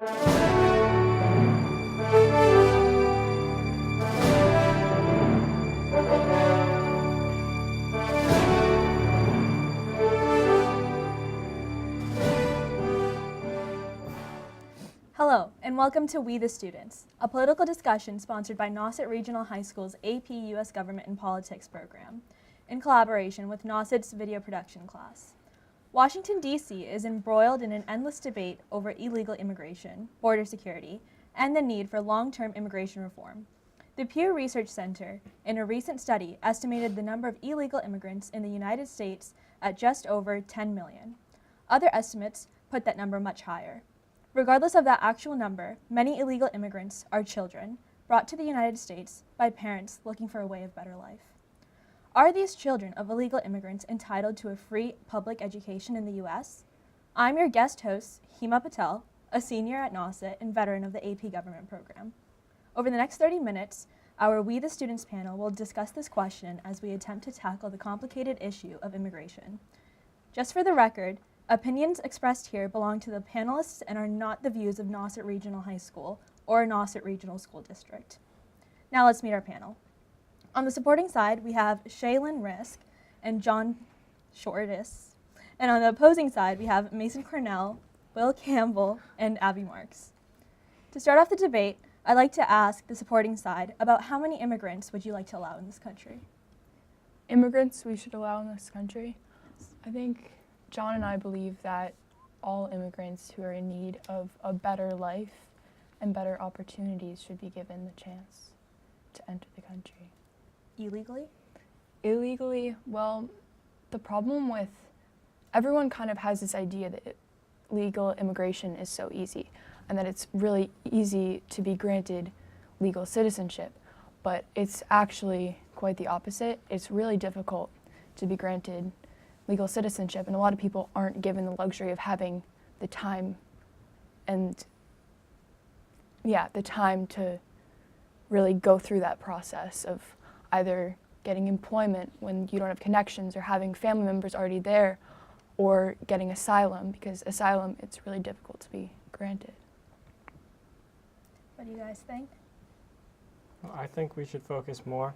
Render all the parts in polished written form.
Hello, and welcome to We the Students, a political discussion sponsored by Nauset Regional High School's AP U.S. Government and Politics program, in collaboration with Nauset's video production class. Washington, D.C. is embroiled in an endless debate over illegal immigration, border security, and the need for long-term immigration reform. The Pew Research Center, in a recent study, estimated the number of illegal immigrants in the United States at just over 10 million. Other estimates put that number much higher. Regardless of that actual number, many illegal immigrants are children brought to the United States by parents looking for a way of better life. Are these children of illegal immigrants entitled to a free public education in the U.S.? I'm your guest host, Hima Patel, a senior at Nauset and veteran of the AP Government program. Over the next 30 minutes, our We the Students panel will discuss this question as we attempt to tackle the complicated issue of immigration. Just for the record, opinions expressed here belong to the panelists and are not the views of Nauset Regional High School or Nauset Regional School District. Now let's meet our panel. On the supporting side, we have Shaylin Risk and John Shortis. And on the opposing side, we have Mason Cornell, Will Campbell, and Abby Marks. To start off the debate, I'd like to ask the supporting side about how many immigrants would you like to allow in this country? Immigrants we should allow in this country? I think John and I believe that all immigrants who are in need of a better life and better opportunities should be given the chance to enter the country. Illegally? Illegally, well, the problem with everyone kind of has this idea that legal immigration is so easy and that it's really easy to be granted legal citizenship, but it's actually quite the opposite. It's really difficult to be granted legal citizenship, and a lot of people aren't given the luxury of having the time to really go through that process of either getting employment when you don't have connections or having family members already there, or getting asylum, because asylum, it's really difficult to be granted. What do you guys think? Well, I think we should focus more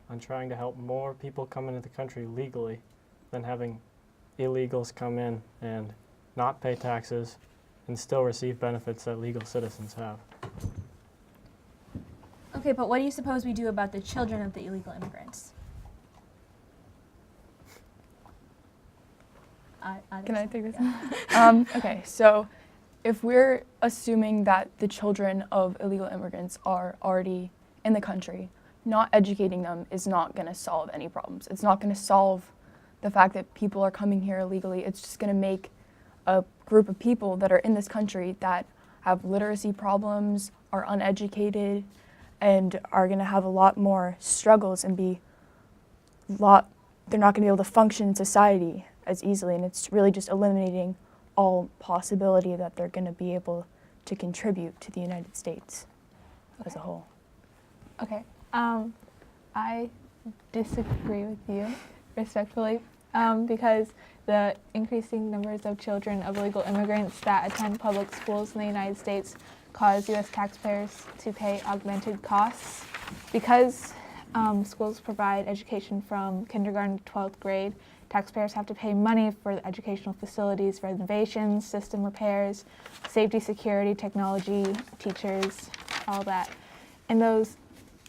on trying to help more people come into the country legally than having illegals come in and not pay taxes and still receive benefits that legal citizens have. Okay, but what do you suppose we do about the children of the illegal immigrants? Can I take this? Yeah. Okay, so if we're assuming that the children of illegal immigrants are already in the country, not educating them is not going to solve any problems. It's not going to solve the fact that people are coming here illegally. It's just going to make a group of people that are in this country that have literacy problems, are uneducated, and are going to have a lot more struggles and they're not going to be able to function in society as easily, and it's really just eliminating all possibility that they're going to be able to contribute to the United States as a whole. Okay, I disagree with you respectfully because the increasing numbers of children of illegal immigrants that attend public schools in the United States cause U.S. taxpayers to pay augmented costs. Because schools provide education from kindergarten to 12th grade, taxpayers have to pay money for the educational facilities, renovations, system repairs, safety, security, technology, teachers, all that. And those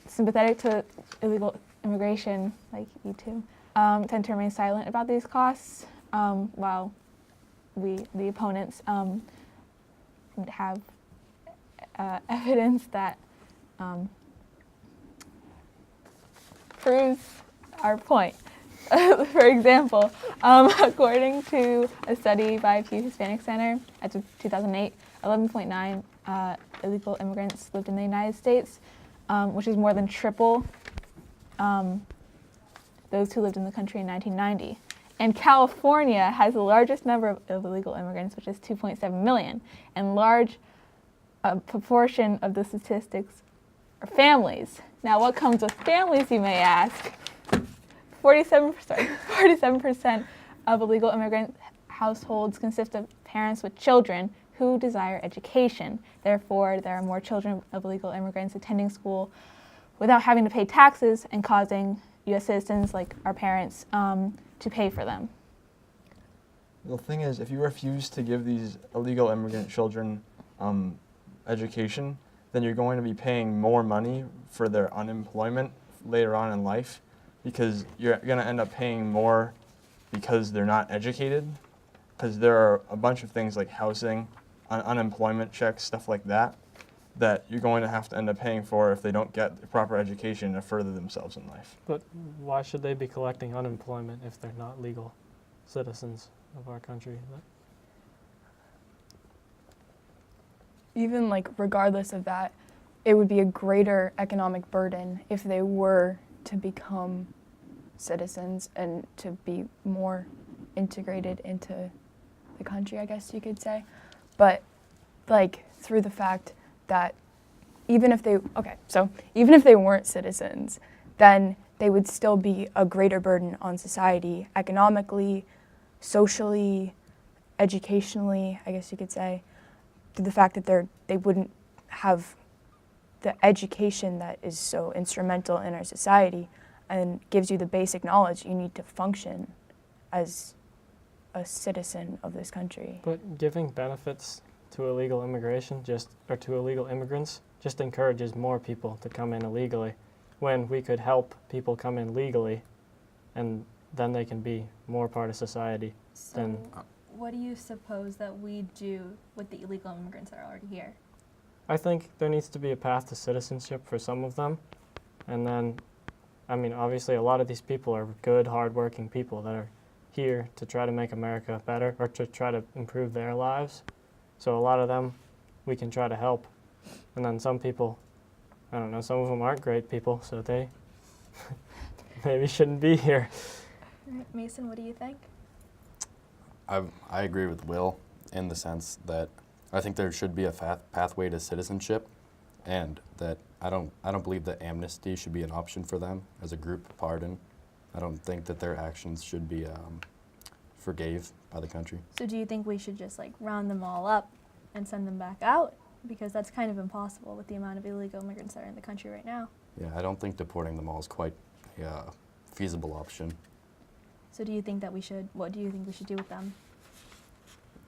sympathetic to illegal immigration, like you two, tend to remain silent about these costs, while the opponents, have evidence that proves our point. For example, according to a study by Pew Hispanic Center as of 2008, 11.9 illegal immigrants lived in the United States, which is more than triple those who lived in the country in 1990. And California has the largest number of illegal immigrants, which is 2.7 million, and large proportion of the statistics are families. Now, what comes with families, you may ask? 47% of illegal immigrant households consist of parents with children who desire education. Therefore, there are more children of illegal immigrants attending school without having to pay taxes and causing U.S. citizens like our parents to pay for them. The thing is, if you refuse to give these illegal immigrant children education, then you're going to be paying more money for their unemployment later on in life, because you're going to end up paying more because they're not educated, because there are a bunch of things like housing, unemployment checks, stuff like that, that you're going to have to end up paying for if they don't get the proper education to further themselves in life. But why should they be collecting unemployment if they're not legal citizens of our country? Even like regardless of that, it would be a greater economic burden if they were to become citizens and to be more integrated into the country, I guess you could say. But like through the fact that even if they weren't citizens, then they would still be a greater burden on society economically, socially, educationally, I guess you could say, through the fact that they wouldn't have the education that is so instrumental in our society and gives you the basic knowledge you need to function as a citizen of this country. But giving benefits to illegal immigration to illegal immigrants just encourages more people to come in illegally, when we could help people come in legally and then they can be more part of society. So what do you suppose that we do with the illegal immigrants that are already here? I think there needs to be a path to citizenship for some of them. And then, I mean, obviously a lot of these people are good, hardworking people that are here to try to make America better or to try to improve their lives. So a lot of them we can try to help. And then some people, I don't know, some of them aren't great people, so they maybe shouldn't be here. All right, Mason, what do you think? I agree with Will in the sense that I think there should be a pathway to citizenship, and that I don't believe that amnesty should be an option for them as a group pardon. I don't think that their actions should be forgave by the country. So do you think we should just like round them all up and send them back out? Because that's kind of impossible with the amount of illegal immigrants that are in the country right now. Yeah, I don't think deporting them all is quite a feasible option. So do you think that what do you think we should do with them?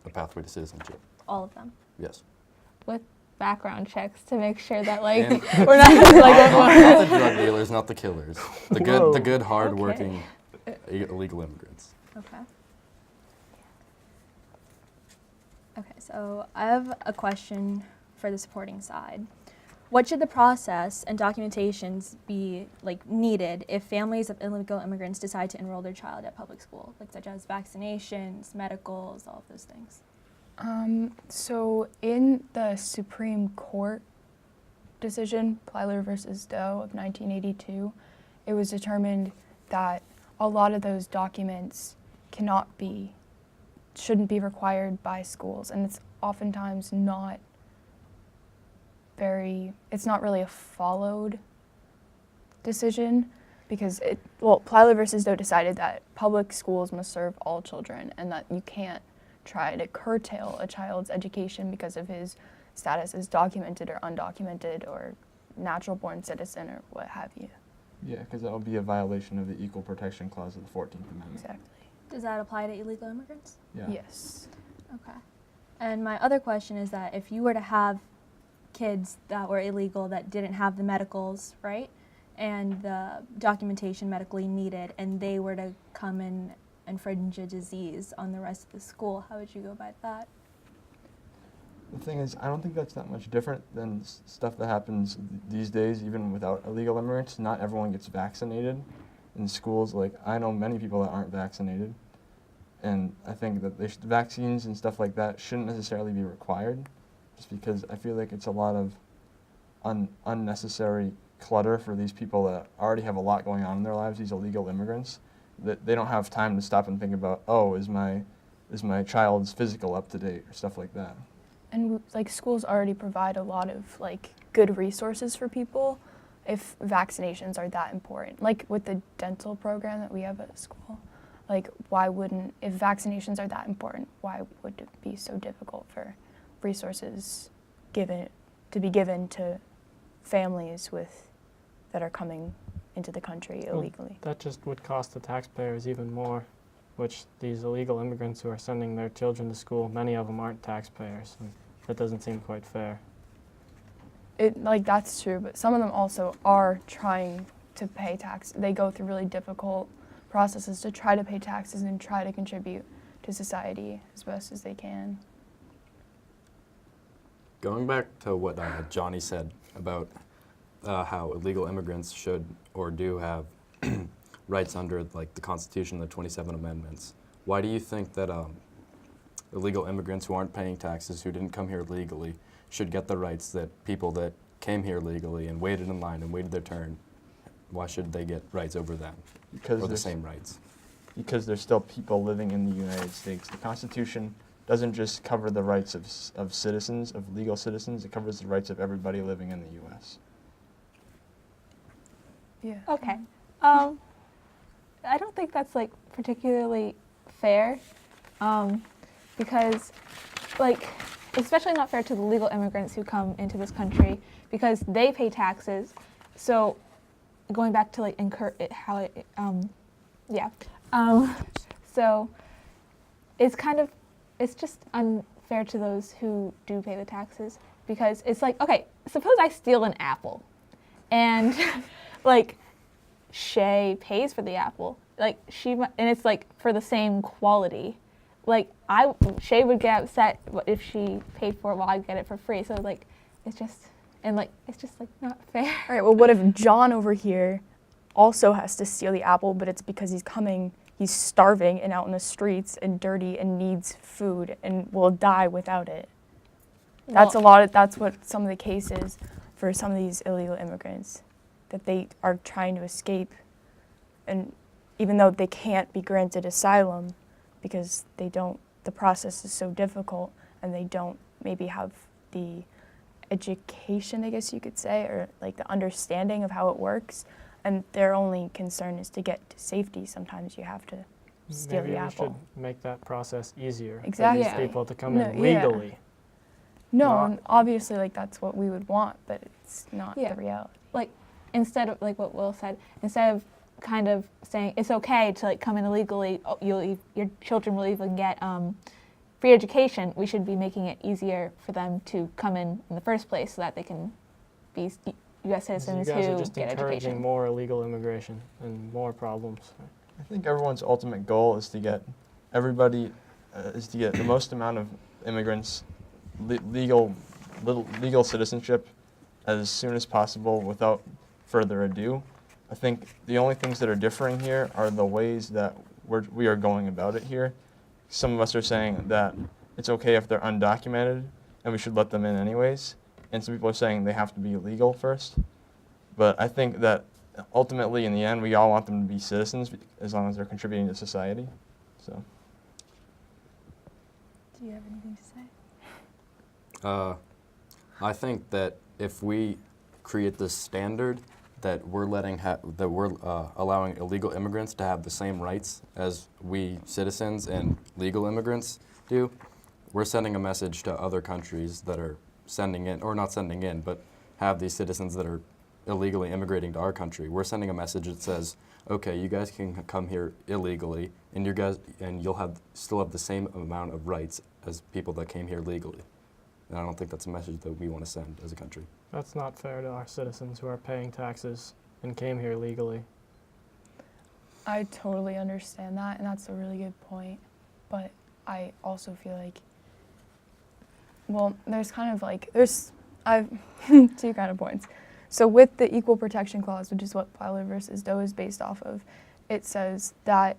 A pathway to citizenship. All of them? Yes. With background checks to make sure that like And we're not like not the drug dealers, not the killers. The Whoa. good, hard-working illegal immigrants. Okay. Okay, so I have a question for the supporting side. What should the process and documentations be like needed if families of illegal immigrants decide to enroll their child at public school, like such as vaccinations, medicals, all of those things? So in the Supreme Court decision, Plyler versus Doe of 1982, it was determined that a lot of those documents shouldn't be required by schools, and it's oftentimes it's not really a followed decision, because Plyler versus Doe decided that public schools must serve all children and that you can't try to curtail a child's education because of his status as documented or undocumented or natural-born citizen or what have you. Yeah, because that would be a violation of the Equal Protection Clause of the 14th Amendment. Exactly. Does that apply to illegal immigrants? Yeah. Yes. Okay. And my other question is that if you were to have kids that were illegal that didn't have the medicals, right, and the documentation medically needed, and they were to come in and infringe a disease on the rest of the school, how would you go about that? The thing is, I don't think that's that much different than stuff that happens these days, even without illegal immigrants. Not everyone gets vaccinated in schools. Like, I know many people that aren't vaccinated, and I think that vaccines and stuff like that shouldn't necessarily be required, just because I feel like it's a lot of unnecessary clutter for these people that already have a lot going on in their lives, these illegal immigrants, that they don't have time to stop and think about, oh, is my child's physical up to date or stuff like that. And like schools already provide a lot of like good resources for people if vaccinations are that important. Like with the dental program that we have at school, like if vaccinations are that important, why would it be so difficult for resources to be given to families that are coming into the country Well, illegally. That just would cost the taxpayers even more, which these illegal immigrants who are sending their children to school, many of them aren't taxpayers, and that doesn't seem quite fair. That's true, but some of them also are trying to pay tax. They go through really difficult processes to try to pay taxes and try to contribute to society as best as they can. Going back to what Johnny said about how illegal immigrants should or do have rights under like the Constitution, the 27 amendments. Why do you think that illegal immigrants who aren't paying taxes, who didn't come here legally, should get the rights that people that came here legally and waited in line and waited their turn? Why should they get rights over them, Because or the there's- same rights? Because there's still people living in the United States. The Constitution doesn't just cover the rights of citizens, of legal citizens. It covers the rights of everybody living in the U.S. Yeah. Okay. I don't think that's like particularly fair, because like, especially not fair to the legal immigrants who come into this country because they pay taxes. So going back to like so it's just unfair to those who do pay the taxes, because it's like, okay, suppose I steal an apple and like Shay pays for the apple, like and it's like for the same quality. Like Shay would get upset if she paid for it while I get it for free. So like it's just like not fair. All right, well, what if John over here also has to steal the apple, but it's because he's starving and out in the streets and dirty and needs food and will die without it? That's what some of the cases for some of these illegal immigrants, that they are trying to escape, and even though they can't be granted asylum because the process is so difficult and they don't maybe have the education, I guess you could say, or like the understanding of how it works, and their only concern is to get to safety. Sometimes you have to steal Maybe the we apple. should make that process easier Exactly. for these people to come No, in yeah. legally. No, Not- and obviously, like, that's what we would want, but it's not Yeah. the reality. Like, instead of like what Will said, instead of kind of saying it's okay to like come in illegally, your children will even get free education, we should be making it easier for them to come in the first place so that they can be U.S. citizens You guys who are just get encouraging education. more illegal immigration and more problems. I think everyone's ultimate goal is to get everybody, the most amount of immigrants legal citizenship as soon as possible without further ado. I think the only things that are differing here are the ways that we are going about it here. Some of us are saying that it's okay if they're undocumented and we should let them in anyways. And some people are saying they have to be legal first. But I think that ultimately, in the end, we all want them to be citizens as long as they're contributing to society. So. Do you have anything to say? I think that if we create this standard that we're allowing illegal immigrants to have the same rights as we citizens and legal immigrants do, we're sending a message to other countries that are sending in, or not sending in, but have these citizens that are illegally immigrating to our country. We're sending a message that says, okay, you guys can come here illegally, and you'll still have the same amount of rights as people that came here legally. And I don't think that's a message that we want to send as a country. That's not fair to our citizens who are paying taxes and came here legally. I totally understand that, and that's a really good point. But I also feel like, well, I've two kind of points. So with the Equal Protection Clause, which is what Fowler versus Doe is based off of, it says that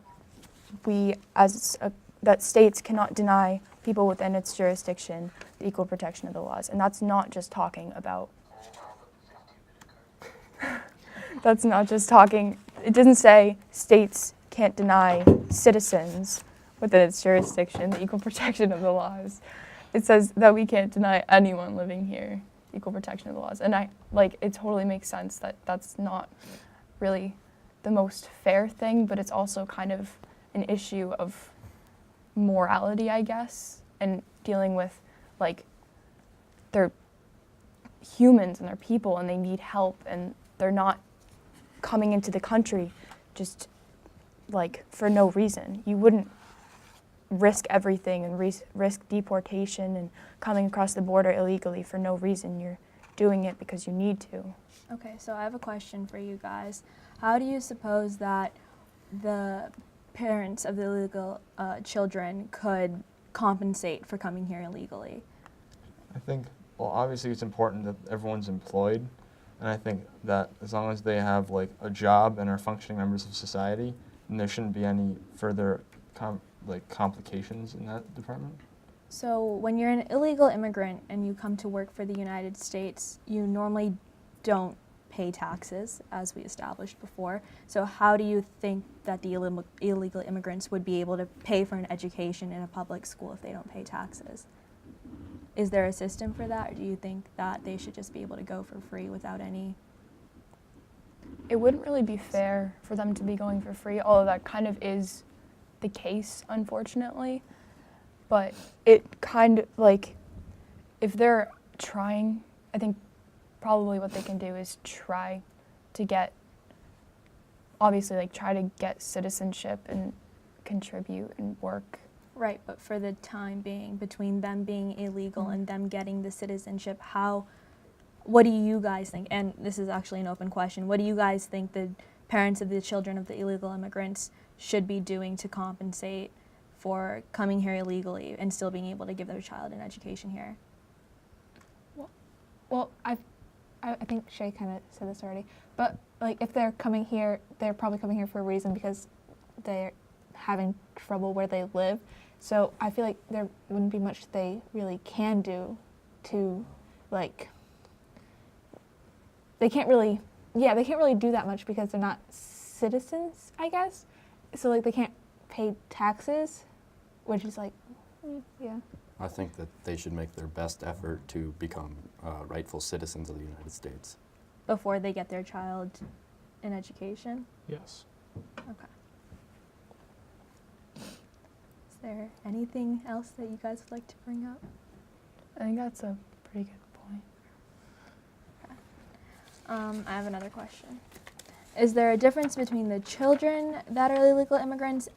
that states cannot deny people within its jurisdiction the equal protection of the laws. And that's not just talking about, it doesn't say states can't deny citizens within its jurisdiction the equal protection of the laws. It says that we can't deny anyone living here equal protection of the laws. And it totally makes sense that that's not really the most fair thing, but it's also kind of an issue of morality, I guess, and dealing with like they're humans and they're people and they need help, and they're not coming into the country just like for no reason. You wouldn't risk everything and risk deportation and coming across the border illegally for no reason. You're doing it because you need to. Okay, so I have a question for you guys. How do you suppose that the parents of the illegal children could compensate for coming here illegally? I think, well, obviously it's important that everyone's employed, and I think that as long as they have like a job and are functioning members of society, then there shouldn't be any further complications in that department. So when you're an illegal immigrant and you come to work for the United States, you normally don't pay taxes, as we established before. So how do you think that the illegal immigrants would be able to pay for an education in a public school if they don't pay taxes? Is there a system for that, or do you think that they should just be able to go for free without any? It wouldn't really be fair for them to be going for free, although that kind of is the case, unfortunately. But it kind of, like, if they're trying, I think probably what they can do is try to get, obviously, like, try to get citizenship and contribute and work. Right, but for the time being, between them being illegal and them getting the citizenship, what do you guys think? And this is actually an open question. What do you guys think the parents of the children of the illegal immigrants should be doing to compensate for coming here illegally and still being able to give their child an education here? Well, I think Shay kind of said this already, but like if they're coming here, they're probably coming here for a reason because they're having trouble where they live. So I feel like there wouldn't be much they really can do to, like, they can't really do that much because they're not citizens, I guess. So like they can't pay taxes, which is like, yeah. I think that they should make their best effort to become rightful citizens of the United States. Before they get their child an education? Yes. Okay. Is there anything else that you guys would like to bring up? I think that's a pretty good point. I have another question. Is there a difference between the children that are illegal immigrants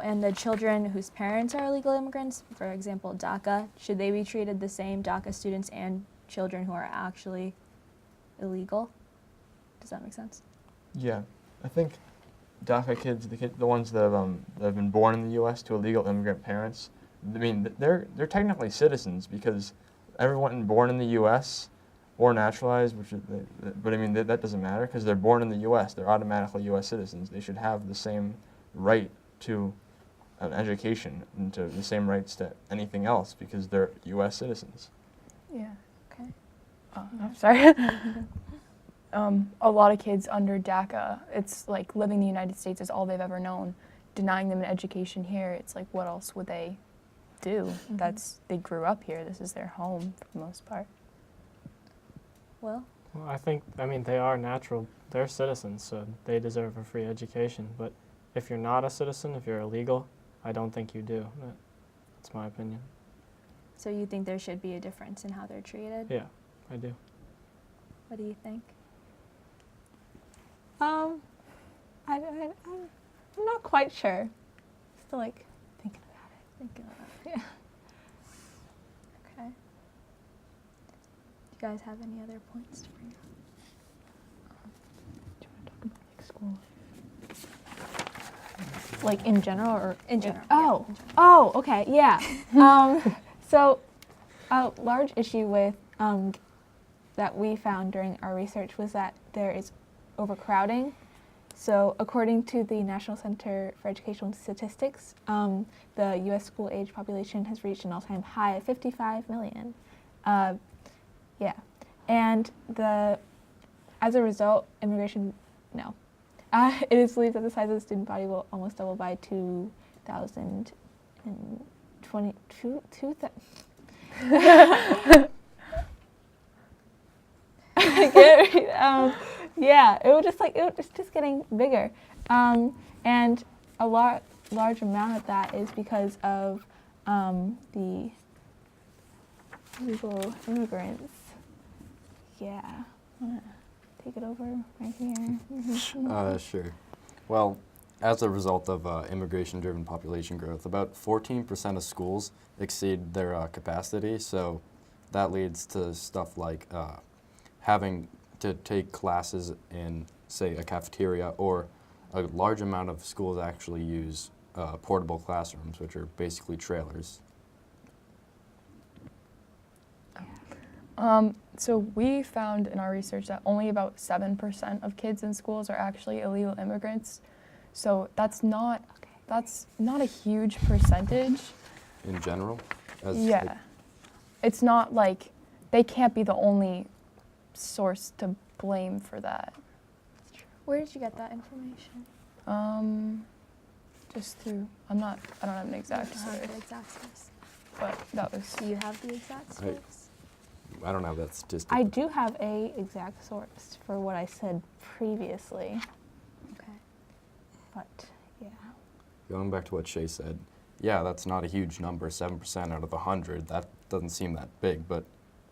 and the children whose parents are illegal immigrants? For example, DACA. Should they be treated the same, DACA students and children who are actually illegal? Does that make sense? Yeah, I think DACA kids, the ones that have been born in the U.S. to illegal immigrant parents, I mean, they're technically citizens because everyone born in the U.S. or naturalized, but I mean that doesn't matter because they're born in the U.S. They're automatically U.S. citizens. They should have the same right to an education and to the same rights to anything else because they're U.S. citizens. Yeah. Okay. I'm sorry. A lot of kids under DACA, it's like living in the United States is all they've ever known. Denying them an education here, it's like, what else would they do? They grew up here. This is their home for the most part. Well, I mean, they are they're citizens, so they deserve a free education. But if you're not a citizen, if you're illegal, I don't think you do. That's my opinion. so you think there should be a difference in how they're treated? Yeah, I do. What do you think? I'm not quite sure. Still like thinking about it. Thinking about it. Yeah. Okay. Do you guys have any other points to bring up? Do you want to talk about like school? Like in general or In general. Oh. Yeah, in general. Oh, okay, yeah. So a large issue with that we found during our research was that there is overcrowding. So according to the National Center for Educational Statistics, the U.S. school-age population has reached an all-time high of 55 million. Yeah, and as a result, it is believed that the size of the student body will almost double by 2022. Yeah, it was just getting bigger, and a large amount of that is because of illegal immigrants. Yeah. Wanna take it over right here? Sure. Well, as a result of immigration-driven population growth, about 14% of schools exceed their capacity, so that leads to stuff like having to take classes in, say, a cafeteria, or a large amount of schools actually use portable classrooms, which are basically trailers. So we found in our research that only about 7% of kids in schools are actually illegal immigrants. So that's not a huge percentage. In general? Yeah. It's not like they can't be the only source to blame for that. Where did you get that information? Just through, I don't have an exact I don't have source, the exact source. but that was, Do you have the exact source? I don't have that statistic. I do have a exact source for what I said previously, Okay. but yeah. Going back to what Shay said, yeah, that's not a huge number, 7% out of 100. That doesn't seem that big, but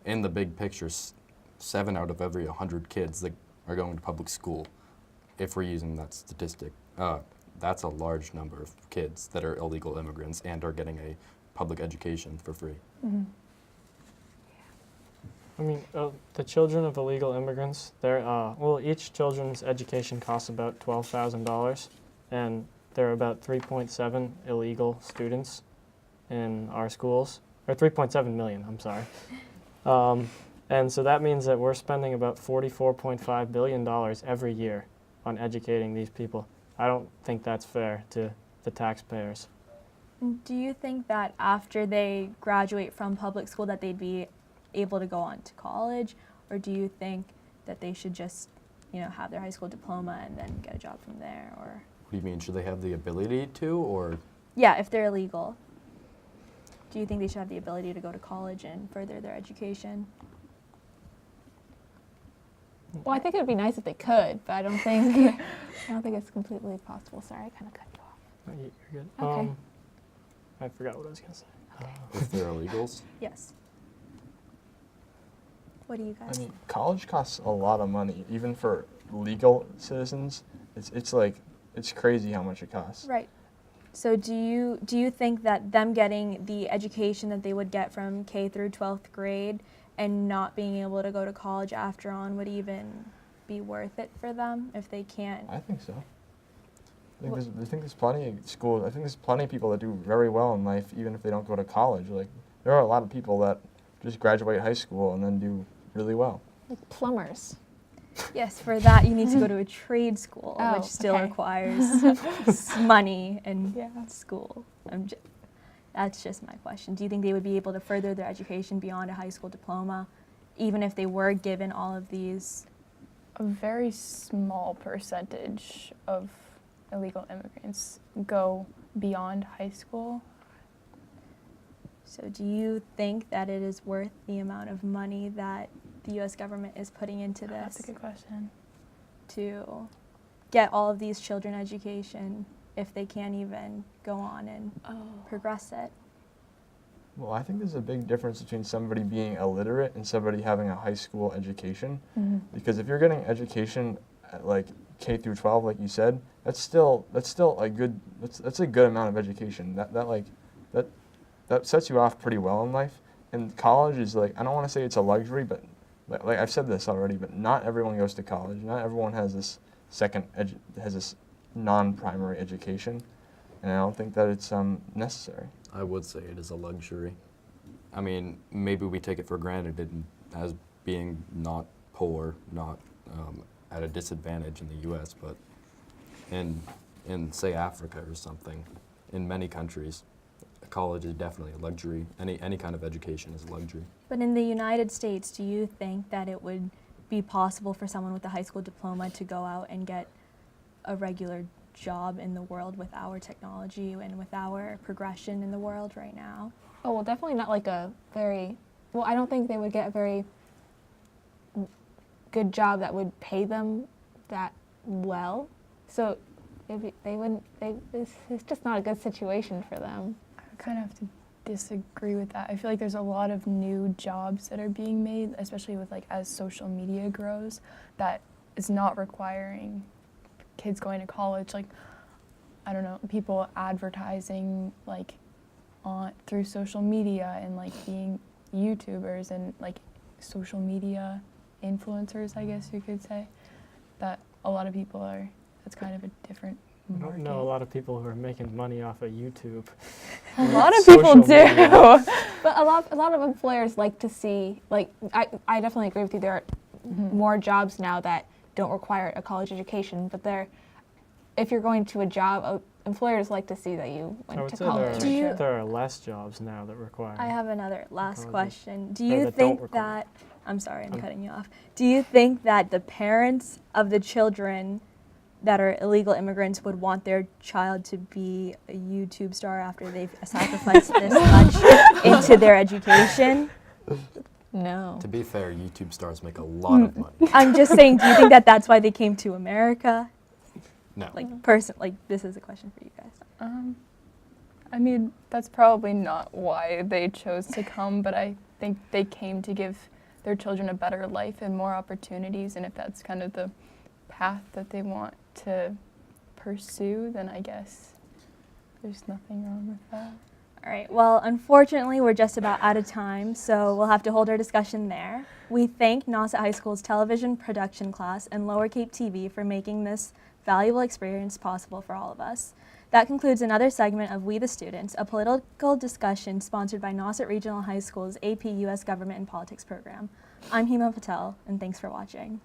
in the big picture, 7 out of every 100 kids that are going to public school, if we're using that statistic, that's a large number of kids that are illegal immigrants and are getting a public education for free. mhm. I mean, the children of illegal immigrants, each children's education costs about $12,000, and there are about 3.7 illegal students in our schools, or 3.7 million, I'm sorry. And so that means that we're spending about $44.5 billion every year on educating these people. I don't think that's fair to the taxpayers. Do you think that after they graduate from public school that they'd be able to go on to college, or do you think that they should just, have their high school diploma and then get a job from there? Or What do you mean? Should they have the ability to, or? yeah, if they're illegal, do you think they should have the ability to go to college and further their education? Well, I think it would be nice if they could, but I don't think it's completely possible. Sorry, I kind of cut you off. You're good. Okay. I forgot what I was going to say. If they're illegals? Yes. What do you guys I mean, think? college costs a lot of money, even for legal citizens. It's crazy how much it costs. Right. So do you think that them getting the education that they would get from K through 12th grade and not being able to go to college after on would even be worth it for them if they can't? I think so. I think there's plenty of schools. I think there's plenty of people that do very well in life, even if they don't go to college. Like, there are a lot of people that just graduate high school and then do really well. Like plumbers. Yes, for that you need to go to a trade school, Oh, which still okay. requires money and Yeah. school. That's just my question. Do you think they would be able to further their education beyond a high school diploma, even if they were given all of these? A very small percentage of illegal immigrants go beyond high school. So do you think that it is worth the amount of money that the U.S. government is putting into this That's a good question. to get all of these children education if they can't even go on and progress it? Well, I think there's a big difference between somebody being illiterate and somebody having a high school education. Mm-hmm. Because if you're getting education at like K through 12, like you said, that's still a good amount of education. That sets you off pretty well in life. And college is like, I don't want to say it's a luxury, but like I've said this already, but not everyone goes to college. Not everyone has this non-primary education, and I don't think that it's necessary. I would say it is a luxury. I mean, maybe we take it for granted as being not poor, not at a disadvantage in the U.S., but in say Africa or something, in many countries, college is definitely a luxury. Any kind of education is a luxury. But in the United States, do you think that it would be possible for someone with a high school diploma to go out and get a regular job in the world with our technology and with our progression in the world right now? Oh, well, definitely not like a very, well, I don't think they would get a very good job that would pay them that well. So it's just not a good situation for them. I kind of have to disagree with that. I feel like there's a lot of new jobs that are being made, especially with like as social media grows, that is not requiring kids going to college. Like, I don't know, people advertising like through social media and like being YouTubers and like social media influencers, I guess you could say, that a lot of people are, that's kind of a different I market. don't know a lot of people who are making money off of YouTube. A lot of people do. But a lot of employers like to see, like, I definitely agree with you. There are more jobs now that don't require a college education, but if you're going to a job, employers like to see that you I went would to say college. there are less jobs now that require. I have another last Colleges. question. Do Or you that don't think require. that, I'm sorry, I'm cutting you off. Do you think that the parents of the children that are illegal immigrants would want their child to be a YouTube star after they've sacrificed this much into their education? No. To be fair, YouTube stars make a lot of money. I'm just saying, do you think that that's why they came to America? No. Like, this is a question for you guys. I mean, that's probably not why they chose to come, but I think they came to give their children a better life and more opportunities, and if that's kind of the path that they want to pursue, then I guess there's nothing wrong with that. All right, well, unfortunately, we're just about out of time, so we'll have to hold our discussion there. We thank Nauset High School's television production class and Lower Cape TV for making this valuable experience possible for all of us. That concludes another segment of We the Students, a political discussion sponsored by Nauset Regional High School's AP U.S. Government and Politics program. I'm Hima Patel, and thanks for watching.